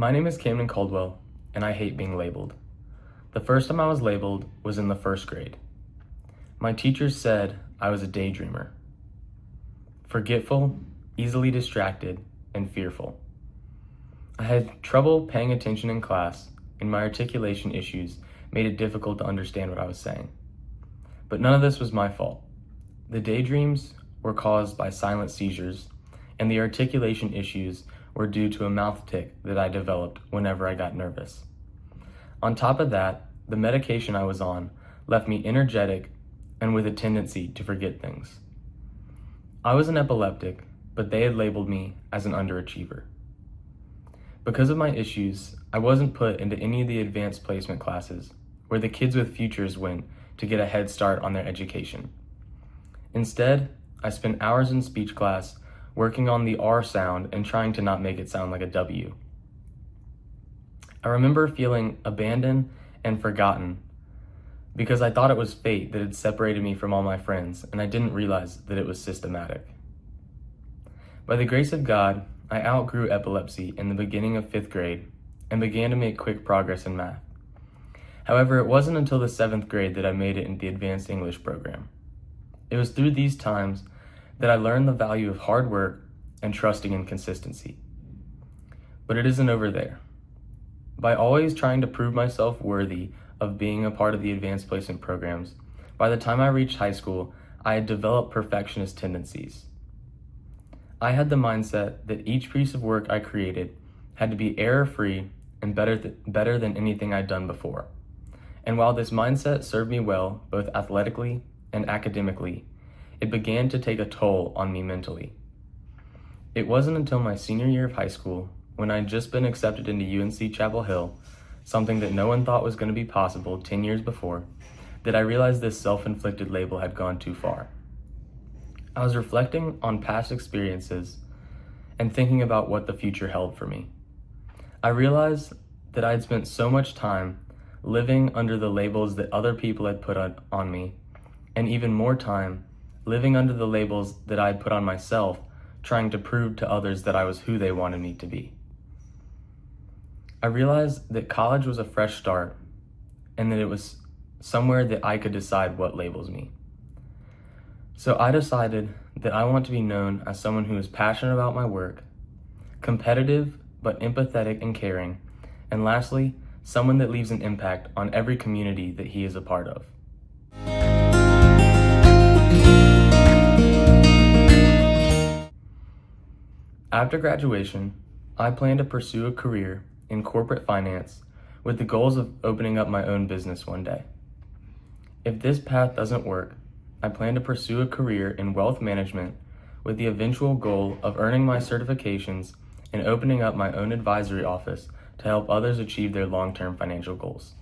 My name is Camden Caldwell, and I hate being labeled. The first time I was labeled was in the first grade. My teachers said I was a daydreamer, forgetful, easily distracted, and fearful. I had trouble paying attention in class, and my articulation issues made it difficult to understand what I was saying. But none of this was my fault. The daydreams were caused by silent seizures, and the articulation issues were due to a mouth tic that I developed whenever I got nervous. On top of that, the medication I was on left me energetic and with a tendency to forget things. I was an epileptic, but they had labeled me as an underachiever. Because of my issues, I wasn't put into any of the advanced placement classes where the kids with futures went to get a head start on their education. Instead, I spent hours in speech class working on the R sound and trying to not make it sound like a W. I remember feeling abandoned and forgotten because I thought it was fate that had separated me from all my friends, and I didn't realize that it was systematic. By the grace of God, I outgrew epilepsy in the beginning of 5th grade and began to make quick progress in math. However, it wasn't until the 7th grade that I made it into the advanced English program. It was through these times that I learned the value of hard work and trusting in consistency. But it isn't over there. By always trying to prove myself worthy of being a part of the advanced placement programs, by the time I reached high school, I had developed perfectionist tendencies. I had the mindset that each piece of work I created had to be error-free and better than anything I'd done before. And while this mindset served me well, both athletically and academically, it began to take a toll on me mentally. It wasn't until my senior year of high school, when I'd just been accepted into UNC Chapel Hill, something that no one thought was going to be possible 10 years before, that I realized this self-inflicted label had gone too far. I was reflecting on past experiences and thinking about what the future held for me. I realized that I'd spent so much time living under the labels that other people had put on me, and even more time living under the labels that I'd put on myself, trying to prove to others that I was who they wanted me to be. I realized that college was a fresh start and that it was somewhere that I could decide what labels me. So I decided that I want to be known as someone who is passionate about my work, competitive but empathetic and caring, and lastly, someone that leaves an impact on every community that he is a part of. After graduation, I plan to pursue a career in corporate finance with the goals of opening up my own business one day. If this path doesn't work, I plan to pursue a career in wealth management with the eventual goal of earning my certifications and opening up my own advisory office to help others achieve their long-term financial goals.